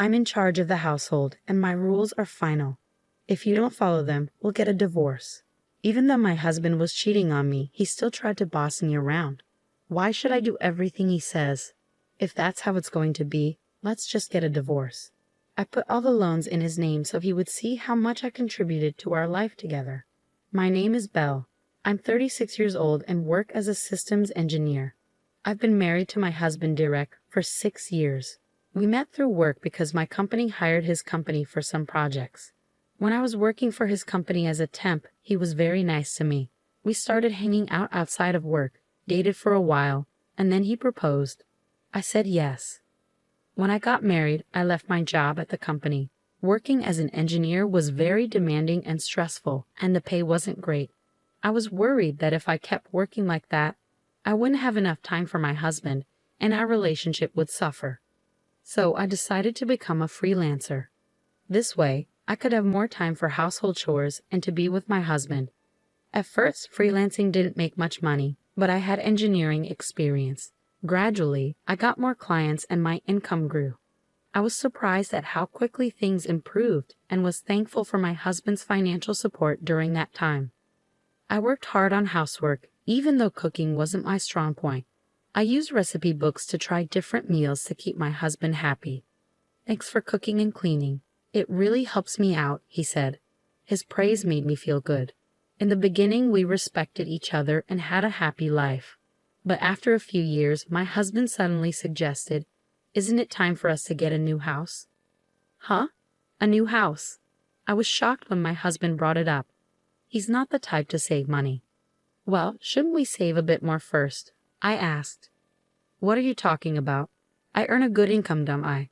I'm in charge of the household, and my rules are final. If you don't follow them, we'll get a divorce. Even though my husband was cheating on me, he still tried to boss me around. Why should I do everything he says? If that's how it's going to be, let's just get a divorce. I put all the loans in his name so he would see how much I contributed to our life together. My name is Belle. I'm 36 years old and work as a systems engineer. I've been married to my husband Direk for 6 years. We met through work because my company hired his company for some projects. When I was working for his company as a temp, he was very nice to me. We started hanging out outside of work, dated for a while, and then he proposed. I said yes. When I got married, I left my job at the company. Working as an engineer was very demanding and stressful, and the pay wasn't great. I was worried that if I kept working like that, I wouldn't have enough time for my husband, and our relationship would suffer. So I decided to become a freelancer. This way, I could have more time for household chores and to be with my husband. At first, freelancing didn't make much money, but I had engineering experience. Gradually, I got more clients and my income grew. I was surprised at how quickly things improved and was thankful for my husband's financial support during that time. I worked hard on housework, even though cooking wasn't my strong point. I used recipe books to try different meals to keep my husband happy. Thanks for cooking and cleaning. It really helps me out, he said. His praise made me feel good. In the beginning, we respected each other and had a happy life. But after a few years, my husband suddenly suggested, "Isn't it time for us to get a new house?" Huh? A new house? I was shocked when my husband brought it up. He's not the type to save money. Well, shouldn't we save a bit more first? I asked. What are you talking about? I earn a good income, don't I?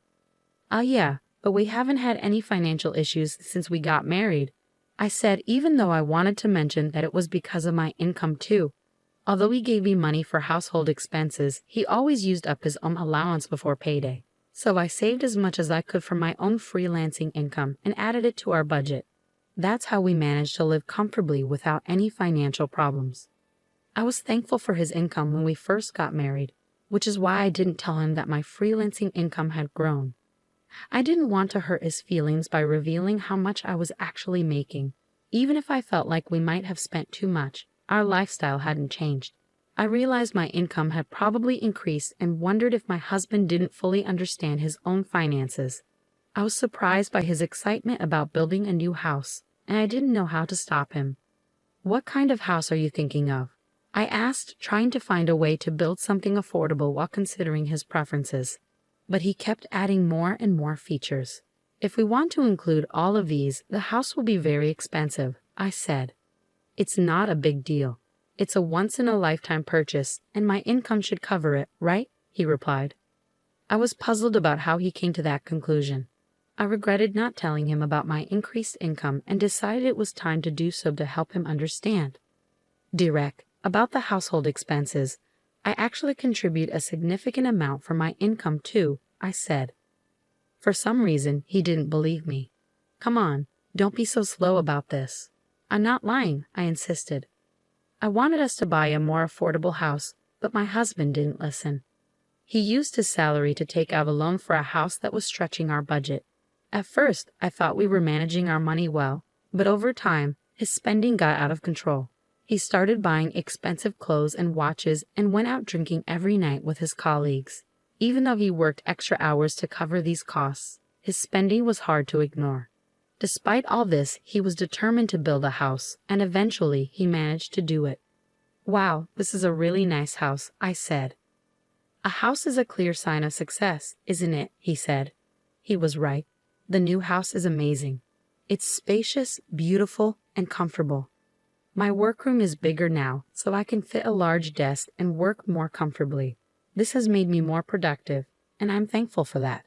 Yeah, but we haven't had any financial issues since we got married. I said, even though I wanted to mention that it was because of my income too. Although he gave me money for household expenses, he always used up his own allowance before payday. So I saved as much as I could from my own freelancing income and added it to our budget. That's how we managed to live comfortably without any financial problems. I was thankful for his income when we first got married, which is why I didn't tell him that my freelancing income had grown. I didn't want to hurt his feelings by revealing how much I was actually making. Even if I felt like we might have spent too much, our lifestyle hadn't changed. I realized my income had probably increased and wondered if my husband didn't fully understand his own finances. I was surprised by his excitement about building a new house, and I didn't know how to stop him. What kind of house are you thinking of? I asked, trying to find a way to build something affordable while considering his preferences. But he kept adding more and more features. If we want to include all of these, the house will be very expensive, I said. It's not a big deal. It's a once-in-a-lifetime purchase, and my income should cover it, right? He replied. I was puzzled about how he came to that conclusion. I regretted not telling him about my increased income and decided it was time to do so to help him understand. Direk, about the household expenses, I actually contribute a significant amount from my income too, I said. For some reason, he didn't believe me. Come on, don't be so slow about this. I'm not lying, I insisted. I wanted us to buy a more affordable house, but my husband didn't listen. He used his salary to take out a loan for a house that was stretching our budget. At first, I thought we were managing our money well, but over time, his spending got out of control. He started buying expensive clothes and watches and went out drinking every night with his colleagues. Even though he worked extra hours to cover these costs, his spending was hard to ignore. Despite all this, he was determined to build a house, and eventually he managed to do it. Wow, this is a really nice house, I said. A house is a clear sign of success, isn't it? He said. He was right. The new house is amazing. It's spacious, beautiful, and comfortable. My workroom is bigger now, so I can fit a large desk and work more comfortably. This has made me more productive, and I'm thankful for that.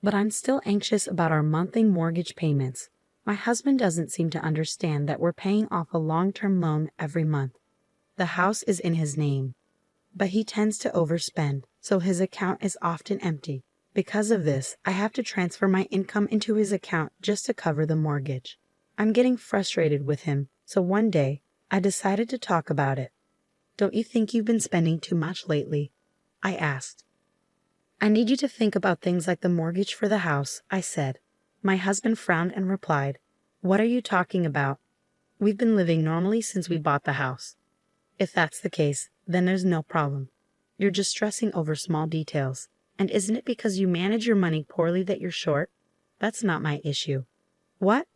But I'm still anxious about our monthly mortgage payments. My husband doesn't seem to understand that we're paying off a long-term loan every month. The house is in his name, but he tends to overspend, so his account is often empty. Because of this, I have to transfer my income into his account just to cover the mortgage. I'm getting frustrated with him, so one day, I decided to talk about it. Don't you think you've been spending too much lately? I asked. I need you to think about things like the mortgage for the house, I said. My husband frowned and replied, "What are you talking about? We've been living normally since we bought the house." "If that's the case, then there's no problem. You're just stressing over small details. And isn't it because you manage your money poorly that you're short? That's not my issue." "What?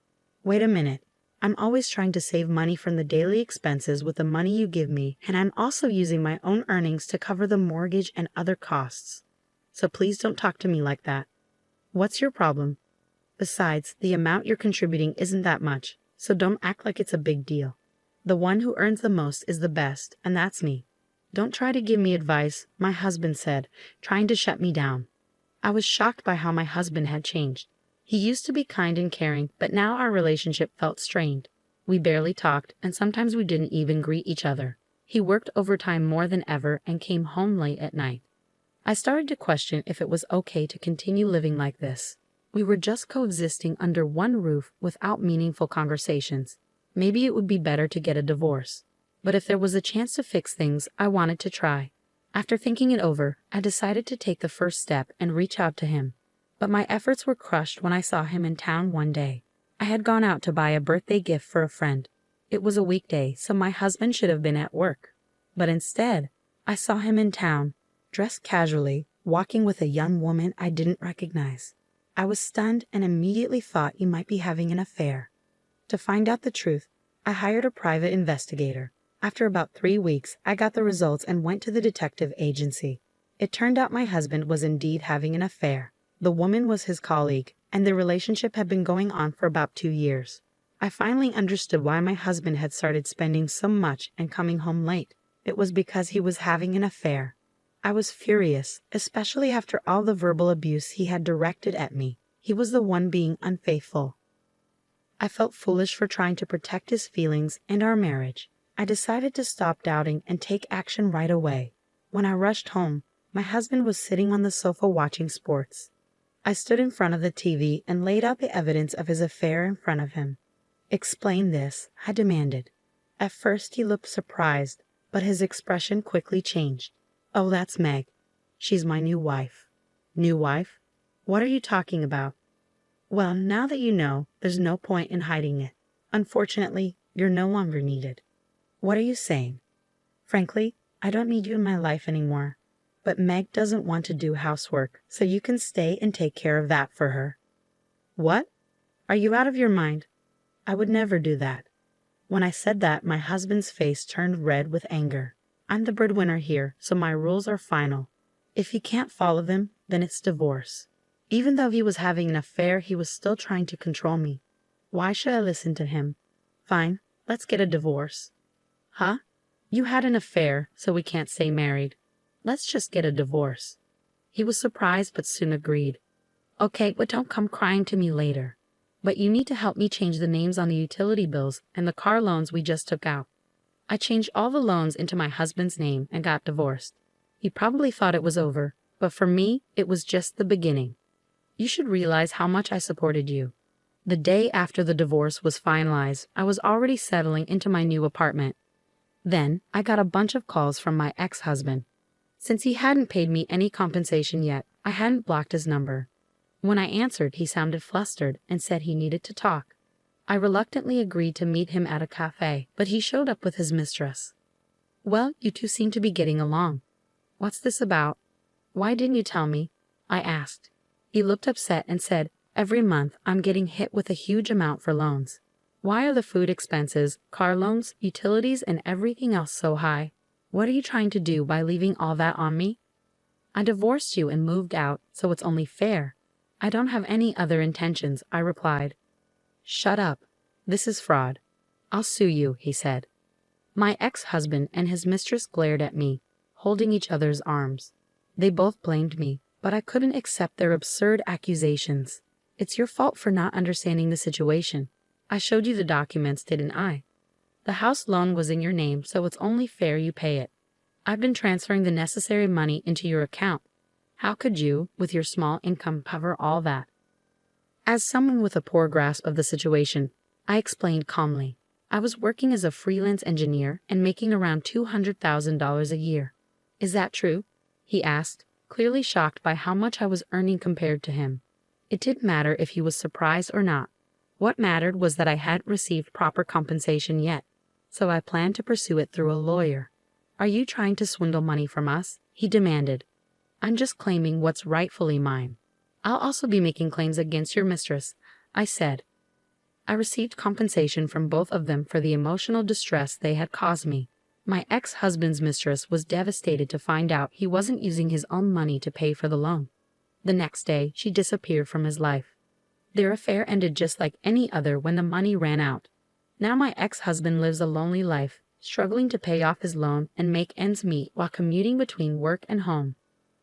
Wait a minute. I'm always trying to save money from the daily expenses with the money you give me, and I'm also using my own earnings to cover the mortgage and other costs. So please don't talk to me like that. What's your problem? Besides, the amount you're contributing isn't that much, so don't act like it's a big deal. The one who earns the most is the best, and that's me. Don't try to give me advice," my husband said, trying to shut me down. I was shocked by how my husband had changed. He used to be kind and caring, but now our relationship felt strained. We barely talked, and sometimes we didn't even greet each other. He worked overtime more than ever and came home late at night. I started to question if it was okay to continue living like this. We were just coexisting under one roof without meaningful conversations. Maybe it would be better to get a divorce. But if there was a chance to fix things, I wanted to try. After thinking it over, I decided to take the first step and reach out to him. But my efforts were crushed when I saw him in town one day. I had gone out to buy a birthday gift for a friend. It was a weekday, so my husband should have been at work. But instead, I saw him in town, dressed casually, walking with a young woman I didn't recognize. I was stunned and immediately thought he might be having an affair. To find out the truth, I hired a private investigator. After about 3 weeks, I got the results and went to the detective agency. It turned out my husband was indeed having an affair. The woman was his colleague, and their relationship had been going on for about 2 years. I finally understood why my husband had started spending so much and coming home late. It was because he was having an affair. I was furious, especially after all the verbal abuse he had directed at me. He was the one being unfaithful. I felt foolish for trying to protect his feelings and our marriage. I decided to stop doubting and take action right away. When I rushed home, my husband was sitting on the sofa watching sports. I stood in front of the TV and laid out the evidence of his affair in front of him. "Explain this," I demanded. At first he looked surprised, but his expression quickly changed. "Oh, that's Meg. She's my new wife." "New wife? What are you talking about?" "Well, now that you know, there's no point in hiding it. Unfortunately, you're no longer needed." "What are you saying?" "Frankly, I don't need you in my life anymore. But Meg doesn't want to do housework, so you can stay and take care of that for her." "What? Are you out of your mind?" "I would never do that." When I said that, my husband's face turned red with anger. "I'm the breadwinner here, so my rules are final. If he can't follow them, then it's divorce." Even though he was having an affair, he was still trying to control me. Why should I listen to him? "Fine, let's get a divorce." "Huh? You had an affair, so we can't stay married. Let's just get a divorce." He was surprised but soon agreed. "Okay, but don't come crying to me later. But you need to help me change the names on the utility bills and the car loans we just took out." I changed all the loans into my husband's name and got divorced. He probably thought it was over, but for me, it was just the beginning. You should realize how much I supported you. The day after the divorce was finalized, I was already settling into my new apartment. Then, I got a bunch of calls from my ex-husband. Since he hadn't paid me any compensation yet, I hadn't blocked his number. When I answered, he sounded flustered and said he needed to talk. I reluctantly agreed to meet him at a cafe, but he showed up with his mistress. "Well, you two seem to be getting along. What's this about?" "Why didn't you tell me?" I asked. He looked upset and said, "Every month I'm getting hit with a huge amount for loans. Why are the food expenses, car loans, utilities, and everything else so high? What are you trying to do by leaving all that on me?" "I divorced you and moved out, so it's only fair. I don't have any other intentions," I replied. "Shut up. This is fraud. I'll sue you," he said. My ex-husband and his mistress glared at me, holding each other's arms. They both blamed me, but I couldn't accept their absurd accusations. "It's your fault for not understanding the situation. I showed you the documents, didn't I? The house loan was in your name, so it's only fair you pay it. I've been transferring the necessary money into your account. How could you, with your small income, cover all that?" As someone with a poor grasp of the situation, I explained calmly. I was working as a freelance engineer and making around $200,000 a year. "Is that true?" he asked, clearly shocked by how much I was earning compared to him. It didn't matter if he was surprised or not. What mattered was that I hadn't received proper compensation yet, so I planned to pursue it through a lawyer. "Are you trying to swindle money from us?" he demanded. "I'm just claiming what's rightfully mine." "I'll also be making claims against your mistress," I said. I received compensation from both of them for the emotional distress they had caused me. My ex-husband's mistress was devastated to find out he wasn't using his own money to pay for the loan. The next day, she disappeared from his life. Their affair ended just like any other when the money ran out. Now my ex-husband lives a lonely life, struggling to pay off his loan and make ends meet while commuting between work and home.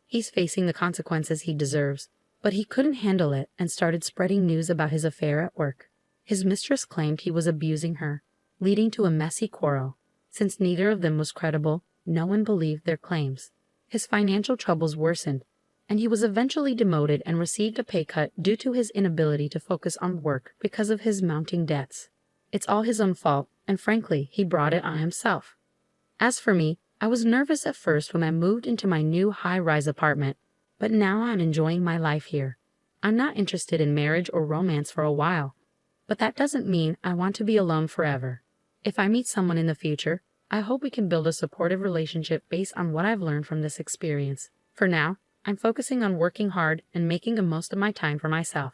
He's facing the consequences he deserves, but he couldn't handle it and started spreading news about his affair at work. His mistress claimed he was abusing her, leading to a messy quarrel. Since neither of them was credible, no one believed their claims. His financial troubles worsened, and he was eventually demoted and received a pay cut due to his inability to focus on work because of his mounting debts. It's all his own fault, and frankly, he brought it on himself. As for me, I was nervous at first when I moved into my new high-rise apartment, but now I'm enjoying my life here. I'm not interested in marriage or romance for a while, but that doesn't mean I want to be alone forever. If I meet someone in the future, I hope we can build a supportive relationship based on what I've learned from this experience. For now, I'm focusing on working hard and making the most of my time for myself.